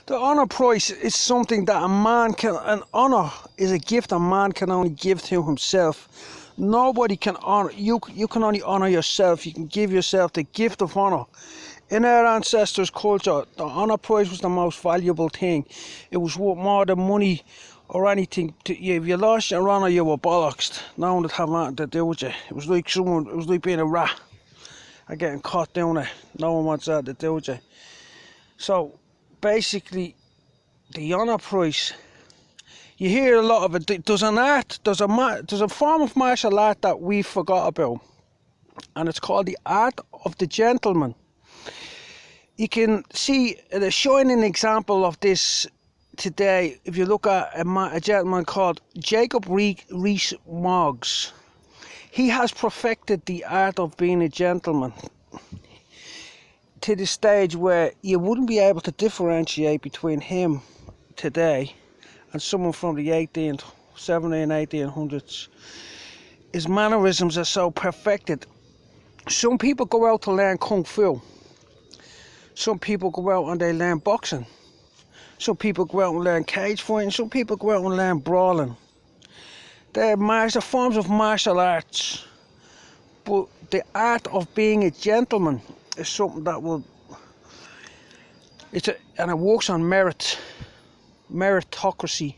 The honor prize is something that an honor is a gift a man can only give to himself. Nobody can honor you. You can only honor yourself. You can give yourself the gift of honor. In our ancestors' culture, the honor prize was the most valuable thing. It was worth more than money or anything. If you lost your honor, you were bollocksed. No one would have nothing to do with you. It was like being a rat and getting caught doing it. No one wants that to do with you. So basically, the honor prize, you hear a lot of it. There's a form of martial art that we forgot about, and it's called the art of the gentleman. You can see a shining example of this today if you look at a gentleman called Jacob Rees-Mogg. He has perfected the art of being a gentleman to the stage where you wouldn't be able to differentiate between him today and someone from the 18th, 17th, 1800s. His mannerisms are so perfected. Some people go out to learn Kung Fu. Some people go out and they learn boxing. Some people go out and learn cage fighting. Some people go out and learn brawling. They're forms of martial arts. But the art of being a gentleman is something that and it works on meritocracy.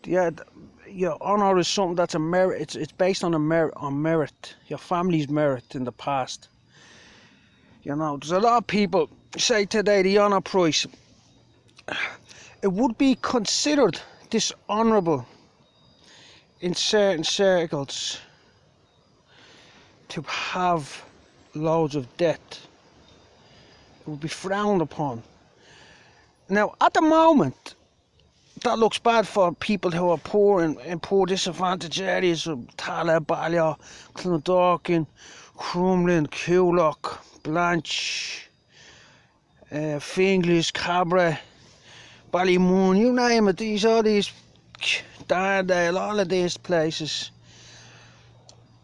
Yeah, your honor is something that's a merit. It's based on merit. Your family's merit in the past. You know, there's a lot of people say today the honor prize. It would be considered dishonorable in certain circles to have loads of debt. It would be frowned upon. Now, at the moment, that looks bad for people who are poor in poor disadvantaged areas of Tallaght, Balliol, Clondalkin, Crumlin, Coolock, Blanche, Finglas, Cabra, Ballymun, you name it, all these Darndale, all of these places.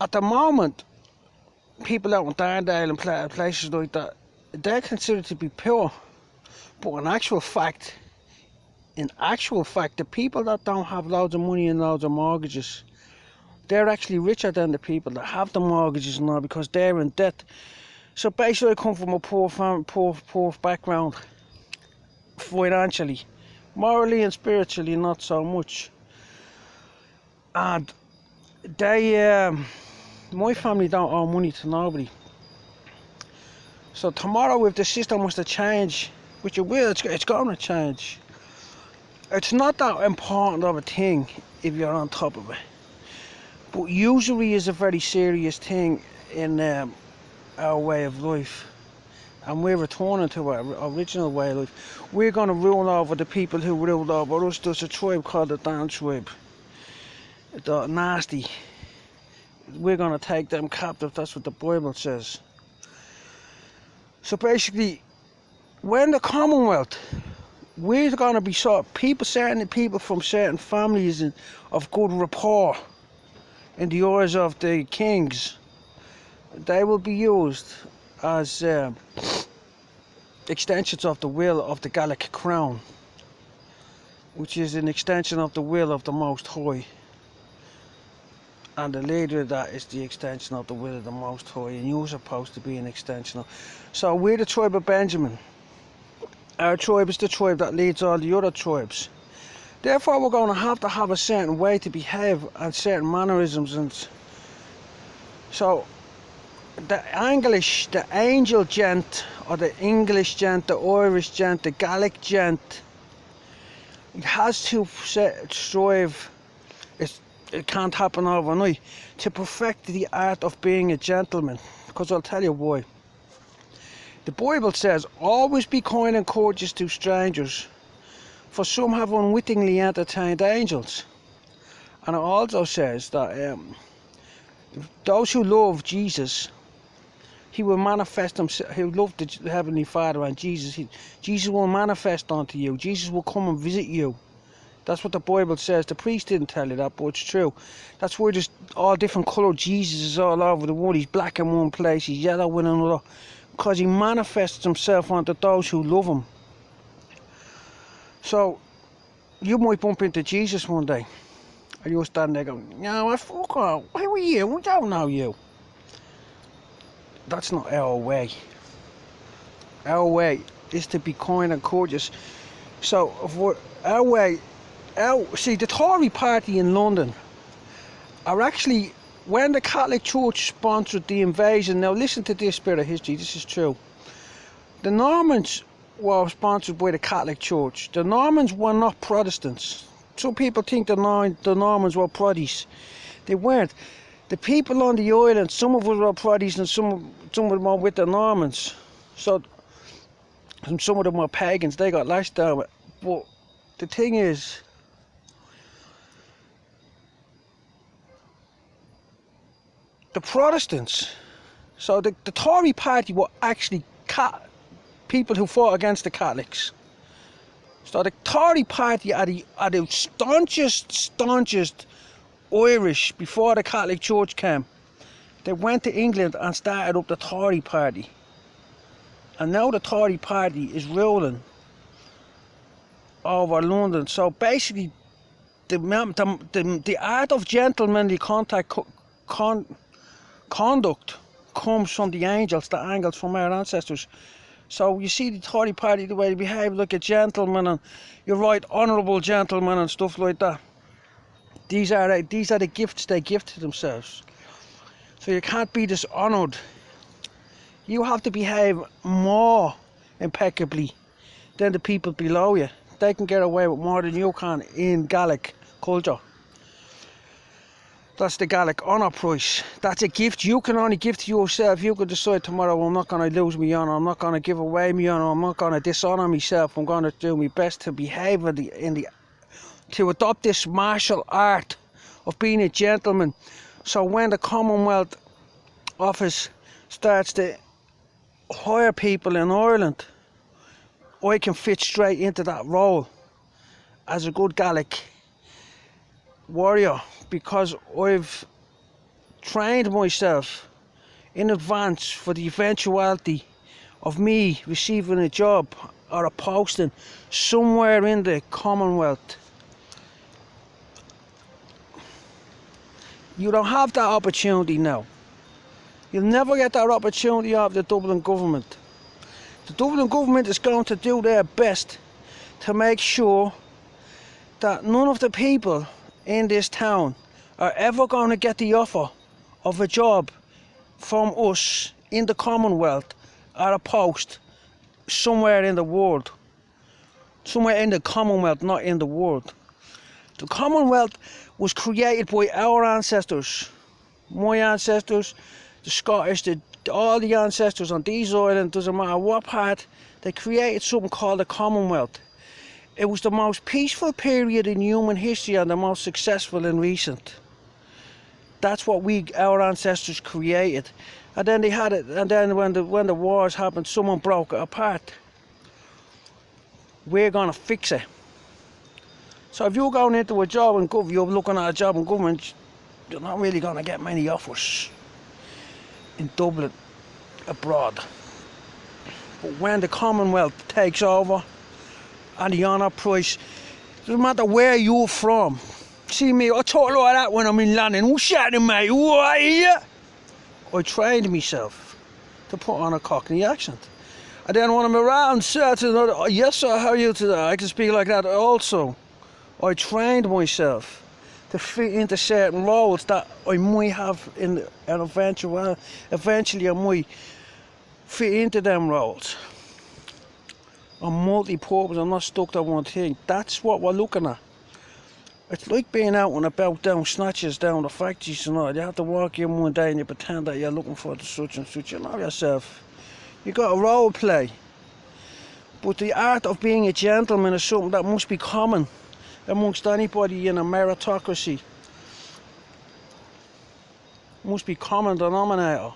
At the moment, people out in Darndale and places like that, they're considered to be poor. But in actual fact, the people that don't have loads of money and loads of mortgages, they're actually richer than the people that have the mortgages and all, because they're in debt. So basically, I come from a poor background financially, morally and spiritually, not so much. And my family don't owe money to nobody. So tomorrow, if the system was to change, which it will, it's going to change. It's not that important of a thing if you're on top of it. But usury is a very serious thing in our way of life. And we're returning to our original way of life. We're going to rule over the people who ruled over us. There's a tribe called the Dan tribe. They're nasty. We're going to take them captive. That's what the Bible says. So basically, when the Commonwealth, we're going to be certain people from certain families of good rapport in the eyes of the kings. They will be used as extensions of the will of the Gallic crown, which is an extension of the will of the Most High. And the leader of that is the extension of the will of the Most High, and you're supposed to be an extension of. So we're the tribe of Benjamin. Our tribe is the tribe that leads all the other tribes. Therefore, we're going to have a certain way to behave and certain mannerisms. And so the angel gent, or the English gent, the Irish gent, the Gaelic gent, it has to strive. It can't happen overnight to perfect the art of being a gentleman. Because I'll tell you why. The Bible says, always be kind and courteous to strangers, for some have unwittingly entertained angels. And it also says that those who love Jesus, he will manifest himself. Who love the Heavenly Father and Jesus, Jesus will manifest unto you. Jesus will come and visit you. That's what the Bible says. The priest didn't tell you that, but it's true. That's why there's all different coloured Jesuses all over the world. He's black in one place, he's yellow in another, because he manifests himself unto those who love him. So you might bump into Jesus one day, and you'll stand there going, "No, what fuck off? Why were you? We don't know you." That's not our way. Our way is to be kind and courteous. So our way, see, the Tory party in London are actually, when the Catholic Church sponsored the invasion. Now listen to this bit of history. This is true. The Normans were sponsored by the Catholic Church. The Normans were not Protestants. Some people think the Normans were Protestants. They weren't. The people on the island, some of us were Protestants and some of them were with the Normans. So some of them were pagans. They got lashed down. But the thing is, the Protestants, so the Tory party were actually people who fought against the Catholics. So the Tory party are the staunchest Irish before the Catholic Church came. They went to England and started up the Tory party. And now the Tory party is ruling over London. So basically, the art of gentlemanly conduct comes from the angels from our ancestors. So you see the Tory party, the way they behave like a gentleman, and you're right, honourable gentlemen and stuff like that. These are the gifts they give to themselves. So you can't be dishonoured. You have to behave more impeccably than the people below you. They can get away with more than you can in Gaelic culture. That's the Gaelic honour prize. That's a gift you can only give to yourself. You could decide tomorrow, I'm not going to lose my honour, I'm not going to give away my honour, I'm not going to dishonour myself, I'm going to do my best to behave to adopt this martial art of being a gentleman. So when the Commonwealth Office starts to hire people in Ireland, I can fit straight into that role as a good Gaelic warrior, because I've trained myself in advance for the eventuality of me receiving a job or a posting somewhere in the Commonwealth. You don't have that opportunity now. You'll never get that opportunity of the Dublin government. The Dublin government is going to do their best to make sure that none of the people in this town are ever going to get the offer of a job from us in the Commonwealth or a post somewhere in the world. Somewhere in the Commonwealth, not in the world. The Commonwealth was created by our ancestors, my ancestors, the Scottish, all the ancestors on these islands, doesn't matter what part, they created something called the Commonwealth. It was the most peaceful period in human history and the most successful and recent. That's what our ancestors created. And then they had it, and then when the wars happened, someone broke it apart. We're gonna fix it. So if you're going into a job in government, you're looking at a job in government, you're not really gonna get many offers in Dublin abroad. But when the Commonwealth takes over and the honour prize, doesn't matter where you're from. See me, I talk like that when I'm in London. Who's shouting, mate? Who are you? I trained myself to put on a Cockney accent. And then when I'm around certain other, yes sir, how are you today? I can speak like that also. I trained myself to fit into certain roles that I might have and eventually I might fit into them roles. I'm multi-purpose, I'm not stuck to one thing. That's what we're looking at. It's like being out and about down snatches down the factories and all. You have to walk in one day and you pretend that you're looking for the such and such. You know yourself. You got a role play. But the art of being a gentleman is something that must be common amongst anybody in a meritocracy. Must be common denominator.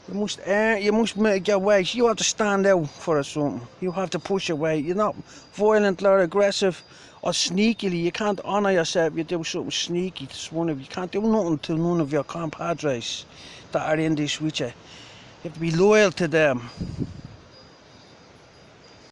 You must make your way. You have to stand out for something. You have to push your way. You're not violent or aggressive or sneakily. You can't honour yourself. You do something sneaky to someone. You can't do nothing to none of your compadres that are in this with you. You have to be loyal to them.